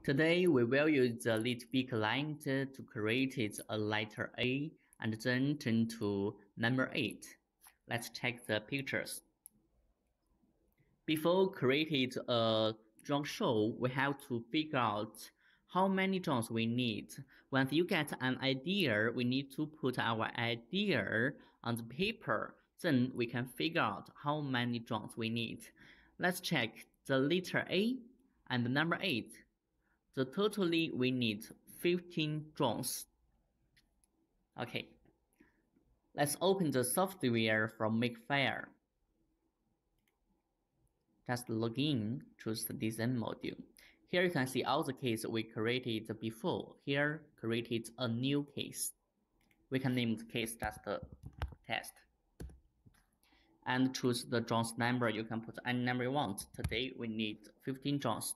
Today we will use the LitebeeClient to create a letter A and then turn to number 8. Let's check the pictures. Before creating a drum show, we have to figure out how many drums we need. Once you get an idea, we need to put our idea on the paper. Then we can figure out how many drums we need. Let's check the letter A and the number 8. The totally we need 15 drums. Okay. Let's open the software from Makefile. Just log in, choose the design module. Here you can see all the cases we created before. Here, created a new case. We can name the case just test. And choose the drums number. You can put any number you want. Today we need 15 drums.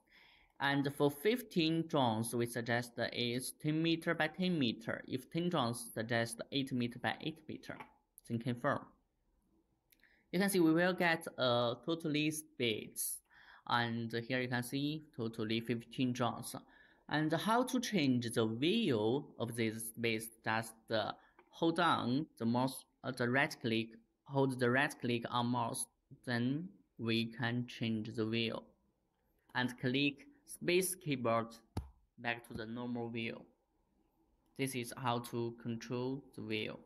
And for 15 drums, we suggest is 10 meter by 10 meter. If 10 drums, suggest 8 meter by 8 meter. Then confirm. You can see we will get a totally space. And here you can see totally 15 drums. And how to change the view of this space? Just hold on the mouse, the right click, hold the right click on mouse. Then we can change the view. And click space keyboard back to the normal view. This is how to control the view.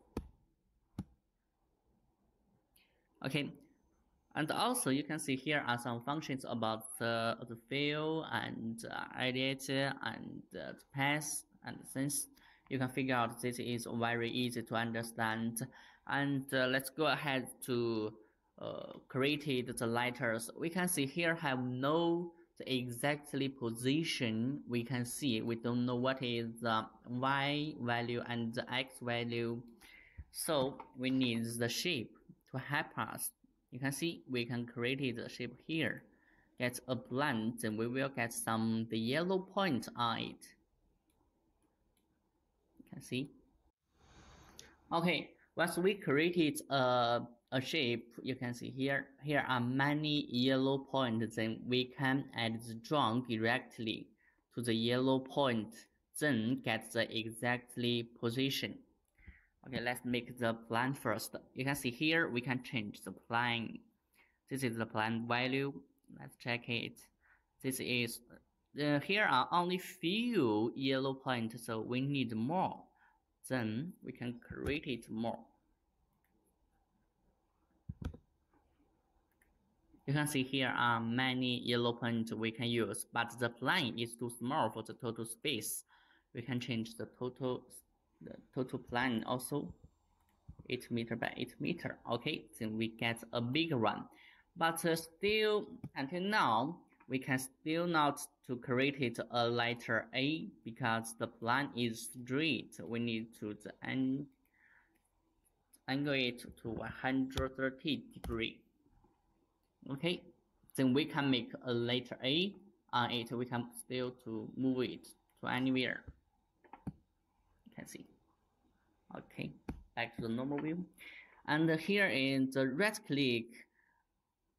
Okay, and also you can see here are some functions about the fill and edit and the path and since you can figure out this is very easy to understand. And let's go ahead to create the letters. We can see here have no the exactly position. We can see we don't know what is the y value and the x value, so we need the shape to help us. You can see we can create the shape here, get a blend, then we will get the yellow point on it. You can see. Okay, once we created a shape, you can see here are many yellow points. Then we can add the drum directly to the yellow point, then get the exactly position. Okay, let's make the plan first. You can see here we can change the plan. This is the plan value. Let's check it. This is here are only few yellow points, so we need more. Then we can create it more. You can see here are many yellow points we can use, but the plan is too small for the total space. We can change the total plan also 8 meter by 8 meter. Okay, then we get a bigger one, but still until now we can still not to create a letter A because the plan is straight. We need to angle it to 130 degrees. Okay, then we can make a letter A on it. We can still to move it to anywhere. You can see. Okay, back to the normal view. And here in the right click,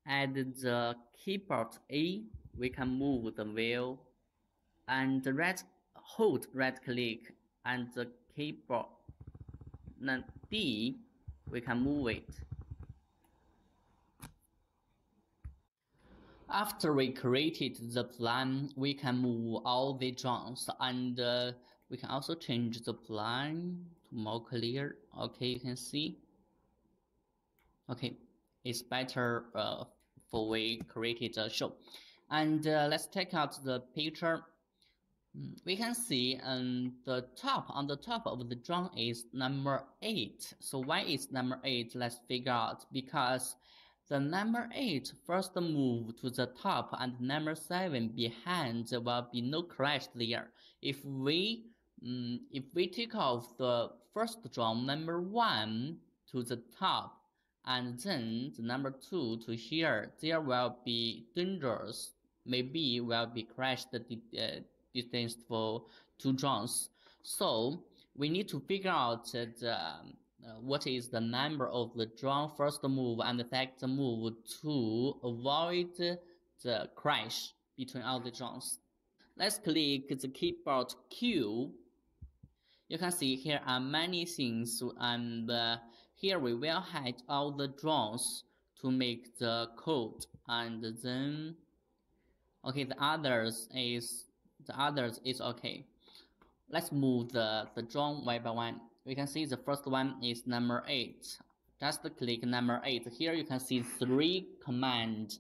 add the keyboard A, we can move the wheel. And the hold right click and the keyboard D, we can move it. After we created the plan, we can move all the drums and we can also change the plan to more clear. Okay, you can see. Okay, it's better for we created a show. And let's check out the picture. We can see on the top of the drum is number 8. So why is number 8? Let's figure out. Because the number 8 first move to the top and number 7 behind, there will be no crash there. If we take off the first drum, number 1 to the top, and then the number 2 to here, there will be dangers. Maybe will be crashed the distance for 2 drums. So we need to figure out what is the number of the drum first move and the second move to avoid the crash between all the drums. Let's click the keyboard Q. You can see here are many things, and here we will hide all the drones to make the code, and then okay, the others is okay. Let's move the drone one by one. We can see the first one is number 8. Just click number 8. Here you can see three commander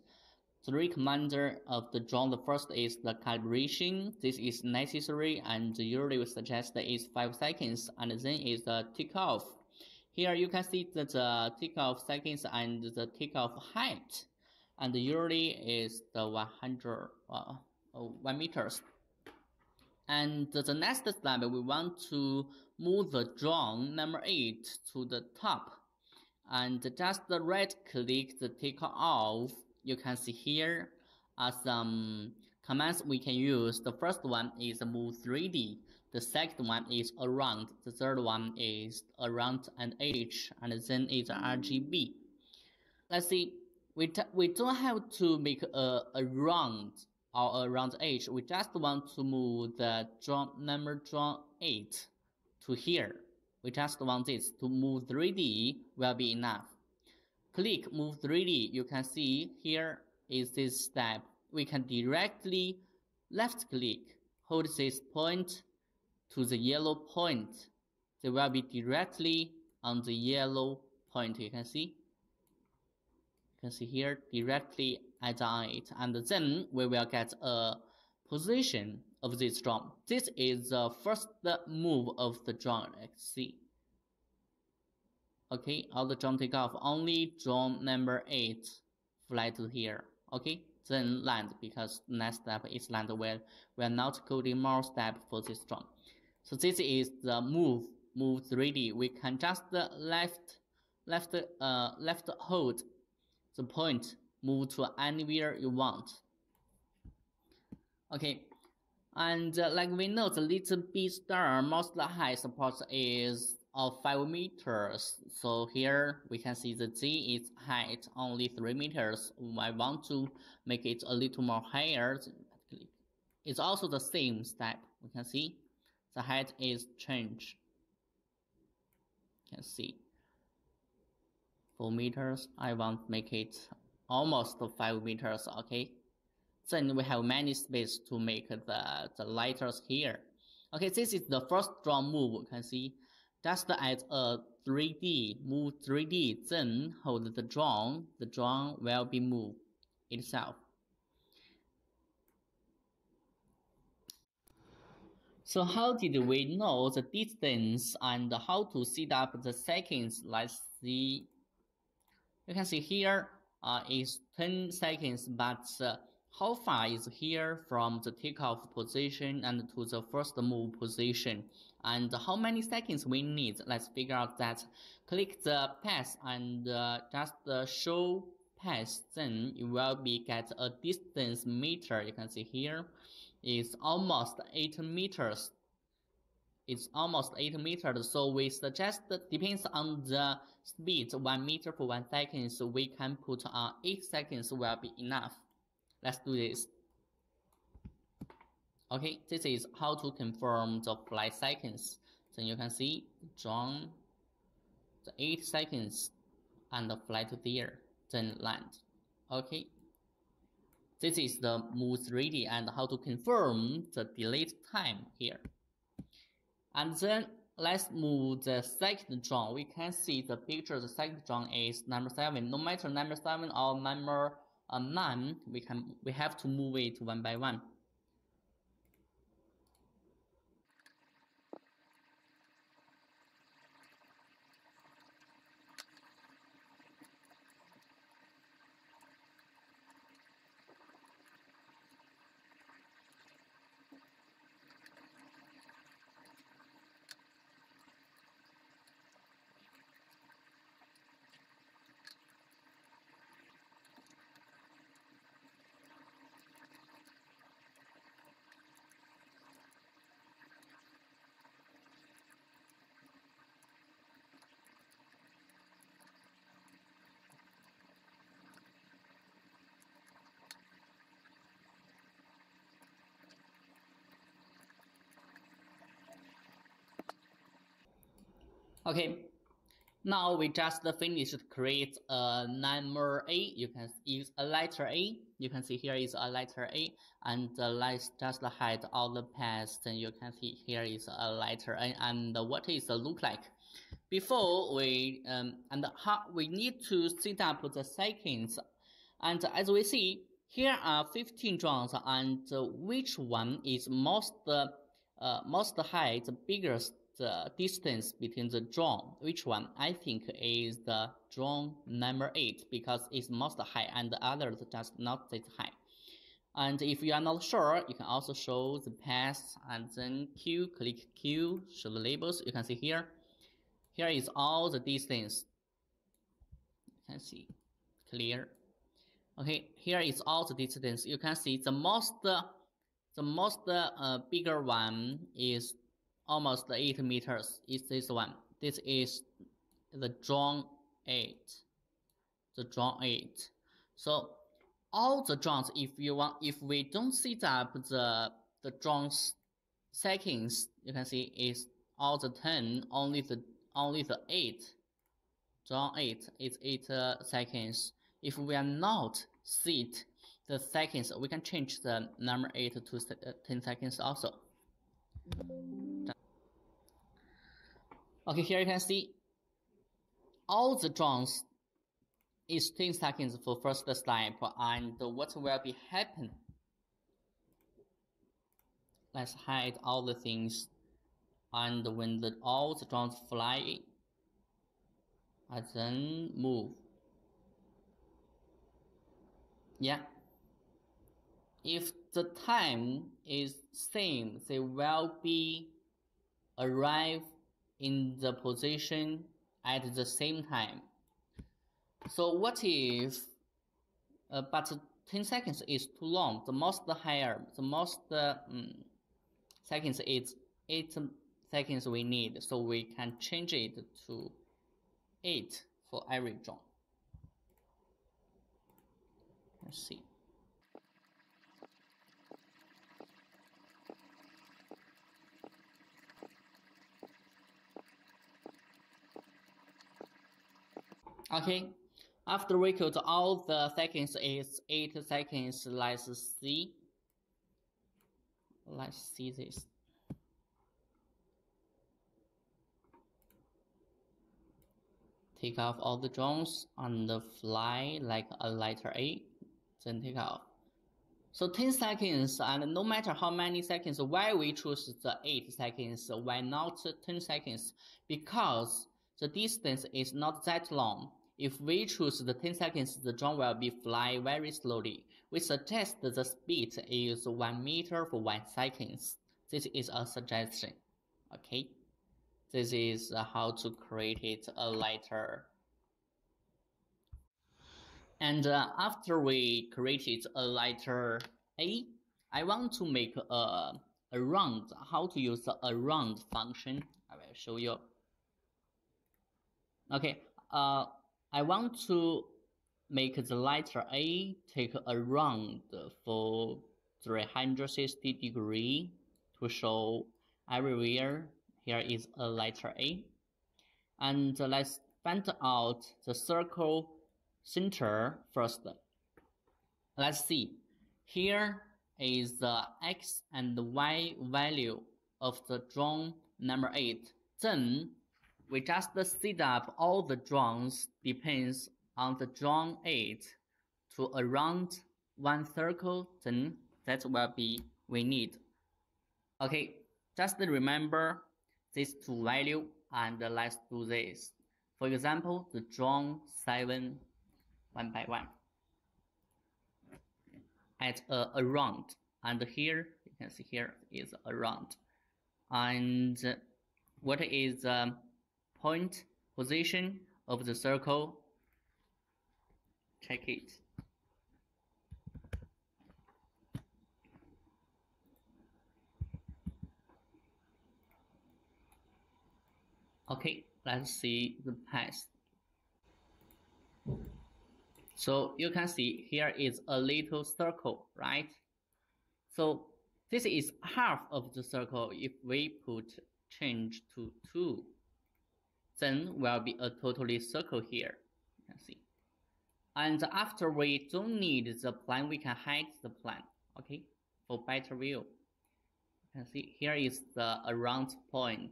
of the drone. The first is the calibration. This is necessary, and usually we suggest that is 5 seconds, and then is the takeoff. Here you can see that the takeoff seconds and the takeoff height, and usually is the 1 meters. And the next step, we want to move the drone number 8 to the top, and just right click the take off. You can see here are some commands we can use. The first one is move 3D, the second one is around, the third one is around and edge, and then is RGB. Let's see, we don't have to make a round or around edge. We just want to move the drone number 8 to here. We just want this to move 3D will be enough. Click move 3D. You can see here is this step. We can directly left click, hold this point to the yellow point. They will be directly on the yellow point. You can see here directly add on it, and then we will get a position of this drone. This is the first move of the drone. Let's see. Okay, all the drone take off. Only drone number 8 fly to here. Okay, then land, because next step is land. We are not coding more step for this drone. So this is the move 3D. We can just left hold the point, move to anywhere you want. Okay, and like we know, the Litebee Star most high support is of 5 meters. So here we can see the Z is height only 3 meters. I want to make it a little more higher. It's also the same step. We can see the height is changed. You can see 4 meters. I want to make it almost 5 meters. Okay, then we have many space to make the lighters here. Okay, this is the first drone move. You can see just add a 3D, move 3D, then hold the drone will be moved itself. So how did we know the distance and how to set up the seconds? Let's see. You can see here is 10 seconds, but how far is here from the takeoff position and to the first move position, and how many seconds we need? Let's figure out that. Click the path and just show path, then you will get a distance meter. You can see here is almost 8 meters. It's almost 8 meters, so we suggest that depends on the speed, 1 meter per 1 second, so we can put 8 seconds will be enough. Let's do this. Okay, this is how to confirm the flight seconds. Then you can see drone the 8 seconds and fly to there, then land. Okay, this is the move 3D and how to confirm the delayed time here. And then let's move the second drone. We can see the picture. The second drone is number 7. No matter number 7 or number 9, we have to move it one by one. Okay, now we just finished to create a number A. You can use a letter A. You can see here is a letter A, and let's just hide all the past. And you can see here is a letter A, and what is it look like? Before we we need to set up the seconds, and as we see here are 15 drones, and which one is most high, the biggest distance between the drone? Which one? I think is the drone number 8 because it's most high, and the others just not that high. And if you are not sure, you can also show the path and then Q, click Q, show the labels. You can see here. Here is all the distance. You can see clear. Okay, here is all the distance. You can see the most bigger one is almost 8 meters. Is this one? This is the drone 8. The drone 8. So all the drones, if we don't set up the drones seconds, you can see is all the 10, only the 8. Drone 8 is 8 seconds. If we are not set the seconds, we can change the number 8 to 10 seconds also. Okay, here you can see all the drones is 10 seconds for first step, and what will be happen? Let's hide all the things, and when all the drones fly, and then move. Yeah. If the time is same, they will be arrive in the position at the same time. So what if, but 10 seconds is too long. The most seconds is 8 seconds we need. So we can change it to 8 for every drone. Let's see. Okay, after we cut all the seconds is 8 seconds. Let's see this. Take off all the drones and fly like a letter A, then take off. So 10 seconds, and no matter how many seconds, why we choose the 8 seconds, why not 10 seconds? Because the distance is not that long. If we choose the 10 seconds, the drone will be fly very slowly. We suggest the speed is 1 meter for 1 second. This is a suggestion. Okay, this is how to create a letter. And after we created a letter A, I want to make a round. How to use a round function? I will show you. Okay, I want to make the letter A take a round for 360 degrees to show everywhere. Here is a letter A. And let's find out the circle center first. Let's see. Here is the X and Y value of the drone number 8. Then we just set up all the drones depends on the drone 8 to around 1 circle, then that will be we need. Okay, just remember these 2 values, and let's do this. For example, the drone 7 1 by 1 at around, and here you can see here is around. And what is the point position of the circle? Check it. Okay, let's see the path. So you can see here is a little circle, right? So this is half of the circle. If we put change to 2, then will be a totally circle here. You can see. And after we don't need the plan, we can hide the plan. Okay, for better view. You can see here is the around point,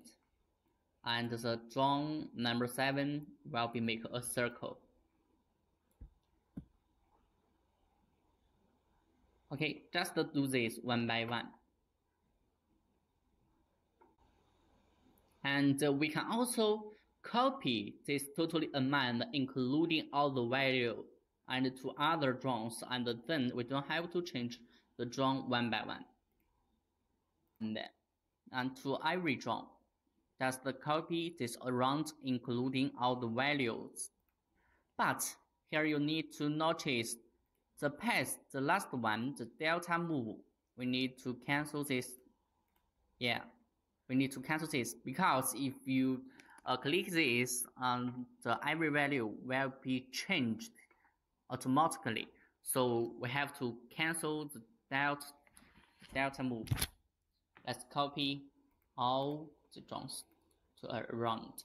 and the drawn number 7 will be make a circle. Okay, just do this one by one. And we can also copy this totally amount, including all the value, and to other drawings, and then we don't have to change the drawing one by one. And to every drawing, just copy this around, including all the values. But here you need to notice the path, the last one, the delta move. We need to cancel this. Yeah, we need to cancel this, because if you click this, the every value will be changed automatically. So we have to cancel the delta move. Let's copy all the drawings to around.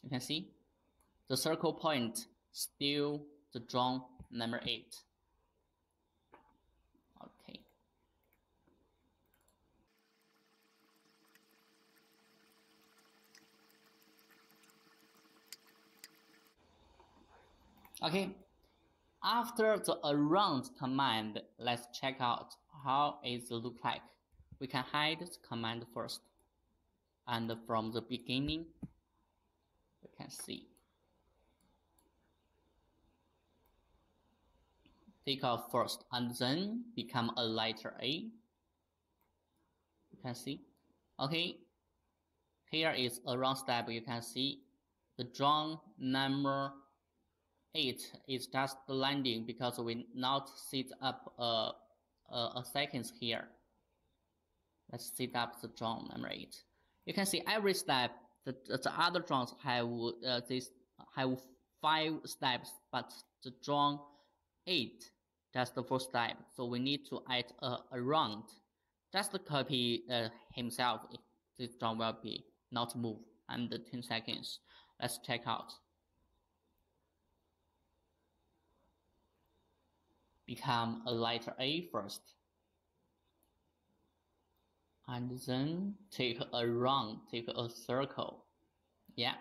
You can see the circle point still the drawn number 8. Okay. Okay. After the around command, let's check out how it looks like. We can hide the command first. And from the beginning, you can see. Take out first and then become a letter A. You can see. Okay. Here is around step. You can see the drawn number 8 is just the landing, because we not set up a seconds here. Let's set up the drawn number 8. You can see every step, the other drawings have have 5 steps, but the drawn 8 just the first step. So we need to add around. Just copy himself. This drawing will be not move under 10 seconds. Let's check out. Become a letter A first, and then take a round, take a circle. Yeah,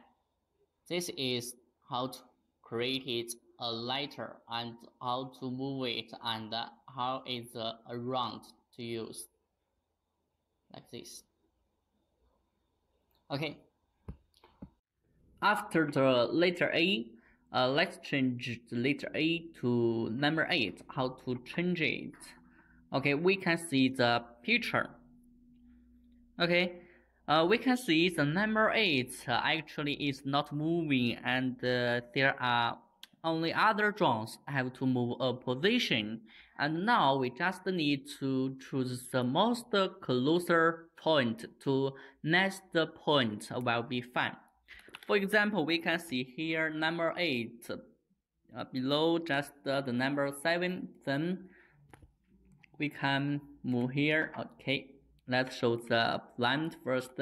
this is how to create a letter and how to move it, and how is a round to use, like this. Okay. After the letter A, let's change the letter A to number 8. How to change it? Okay, we can see the picture. Okay, we can see the number 8 actually is not moving, and there are only other drawings have to move a position. And now we just need to choose the most closer point to next point will be fine. For example, we can see here number 8 below just the number 7. Then we can move here. Okay, let's show the plan first,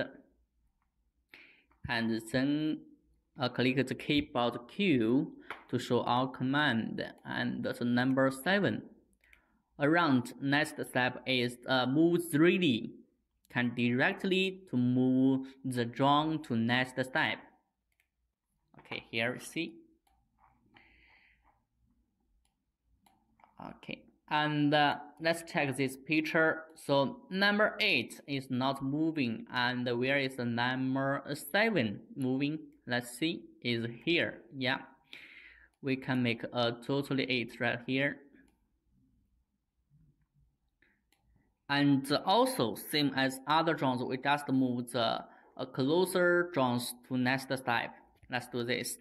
and then click the keyboard Q to show our command, and the number 7. Around next step is move 3D. Can directly to move the drawing to next step. Okay, here we see. Okay, and let's check this picture. So number 8 is not moving, and where is the number 7 moving? Let's see, is here. Yeah, we can make a totally 8 right here. And also, same as other drawings, we just move the closer drawings to next step. Let's do this.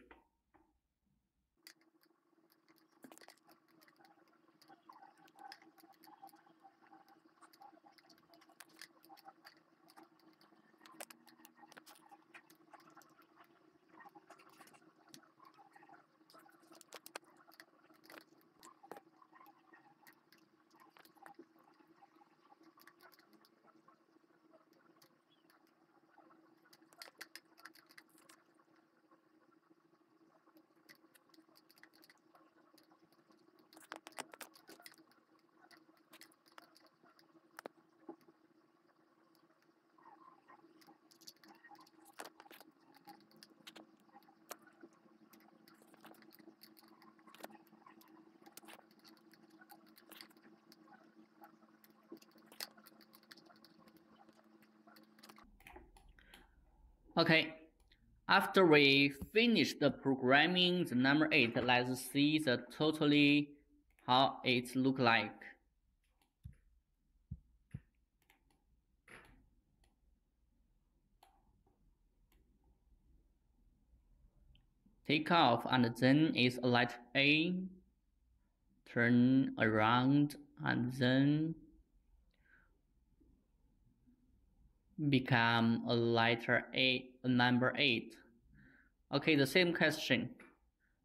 Okay, after we finish the programming the number 8, let's see the totally how it look like. Take off and then is a letter A, turn around and then become a letter A, a number 8. Okay, the same question.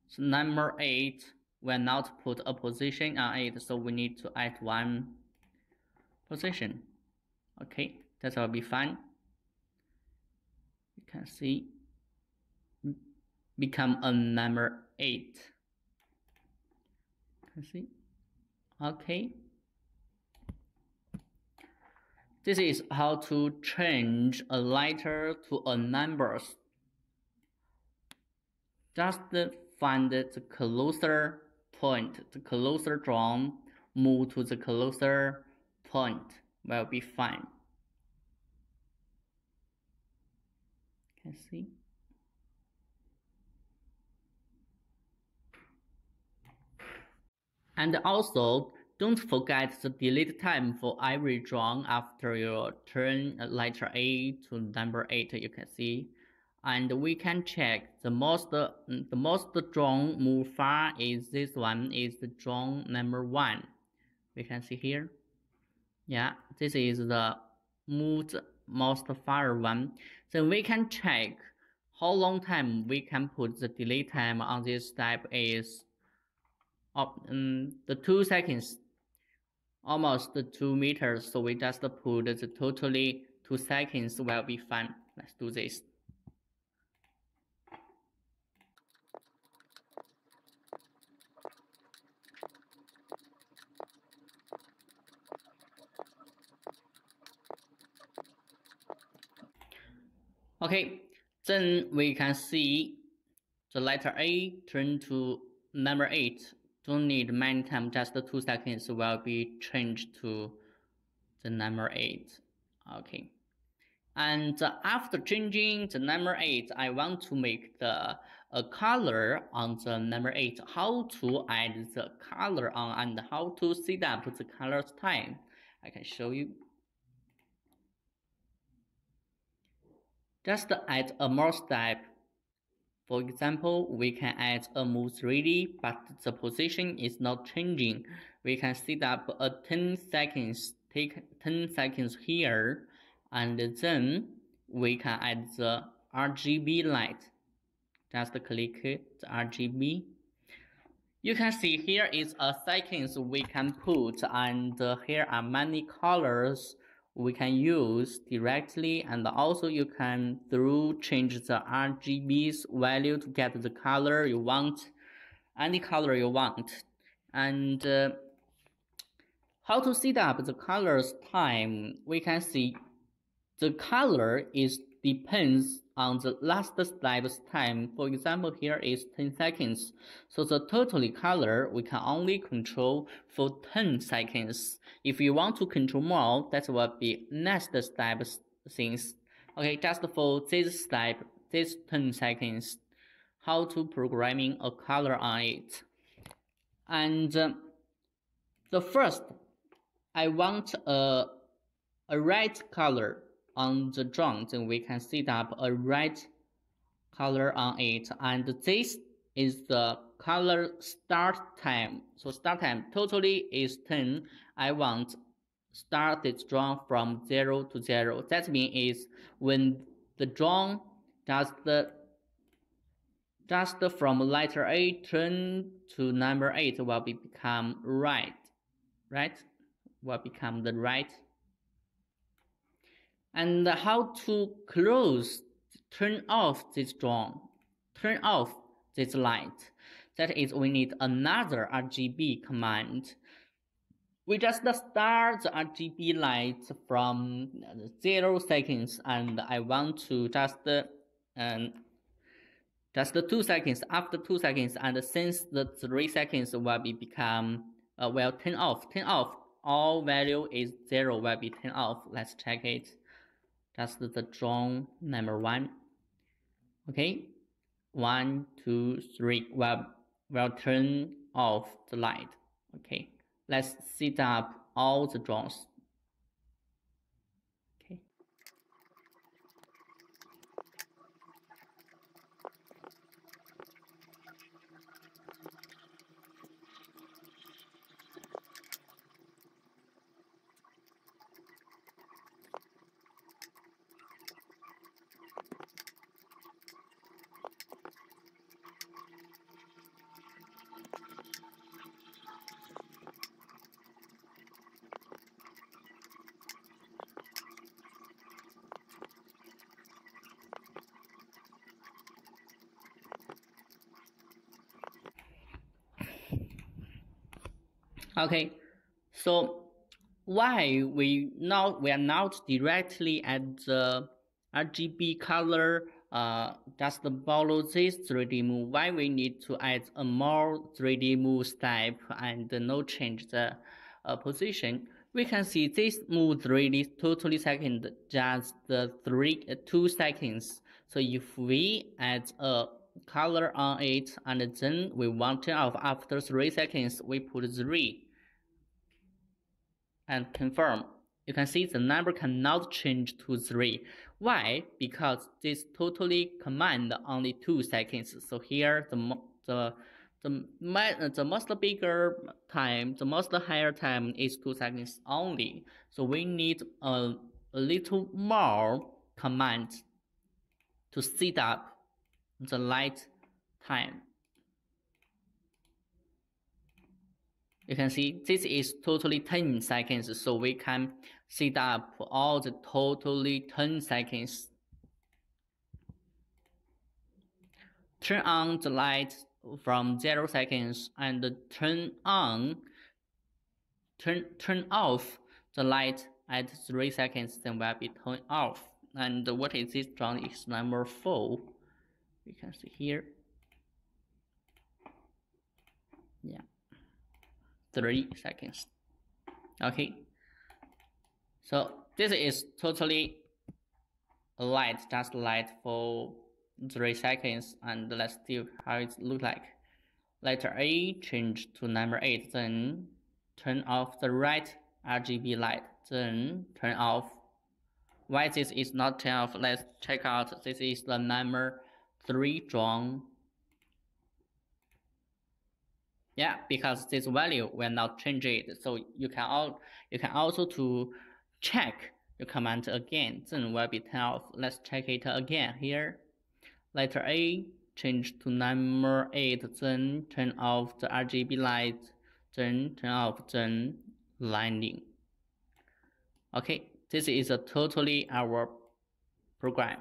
So number 8 will not put a position on it, so we need to add one position. Okay, that will be fine. You can see become a number 8. You can see. Okay. This is how to change a letter to a number. Just find the closer point, the closer drawn, move to the closer point will be fine. You can see. And also, don't forget the delete time for every drawing after you turn letter A to number 8, you can see. And we can check the most drawn move far is this one, is the drawn number 1. We can see here. Yeah, this is the moved most far one. Then we can check how long time we can put the delay time on this step is the 2 seconds, almost 2 meters. So we just put the totally 2 seconds will be fine. Let's do this. Okay, then we can see the letter A turn to number 8. Don't need many time, just 2 seconds will be changed to the number 8. Okay. And after changing the number 8, I want to make the color on the number 8. How to add the color on and how to set up the color style. I can show you. Just add a more step. For example, we can add a move 3D, but the position is not changing. We can set up a 10 seconds, take 10 seconds here, and then we can add the RGB light. Just click the RGB. You can see here is a seconds we can put, and here are many colors we can use directly, and also you can change the RGB's value to get the color you want, any color you want. And how to set up the colors time, we can see the color depends on the last step's time. For example, here is 10 seconds. So the totally color we can only control for 10 seconds. If you want to control more, that will be next step things. Okay, just for this step, this 10 seconds, how to programming a color on it. And the first, I want a red color on the drawing, then we can set up a red color on it, and this is the color start time. So start time totally is 10. I want start this drawing from 0 to 0. That means is when the drawing just from letter A turn to number 8 will become right, will become the right. And how to turn off this drawing, turn off this light. That is, we need another RGB command. We just start the RGB light from 0 seconds, and I want to just 2 seconds. After 2 seconds, and since the 3 seconds will become turn off. Turn off. All value is 0 will be turn off. Let's check it. Just the drawing number 1. Okay, 1, 2, 3. We'll turn off the light. Okay, let's set up all the drones. Okay. Okay, so why we are not directly at the RGB color just follow this 3D move? Why we need to add a more 3D move step and no change the position? We can see this move 3D totally second, just 2 seconds. So if we add a color on it and then we want to off after 3 seconds, we put 3 and confirm. You can see the number cannot change to 3. Why? Because this totally command only 2 seconds. So here the most bigger time, the most higher time is 2 seconds only. So we need a little more command to set up the light time. You can see this is totally 10 seconds, so we can set up all the totally 10 seconds. Turn on the light from 0 seconds and turn off the light at 3 seconds, then will be turned off. And what is this drone is number 4. You can see here. Yeah. 3 seconds. Okay, so this is totally light, just light for 3 seconds, and let's see how it looks like. Letter A, change to number 8, then turn off the right RGB light, then turn off. Why this is not turned off? Let's check out. This is the number 3 drone. Yeah, because this value will not change it. So you can also to check the command again, then will be turned off. Let's check it again here. Letter A, change to number 8, then turn off the RGB light, then turn off, then landing. Okay, this is totally our program.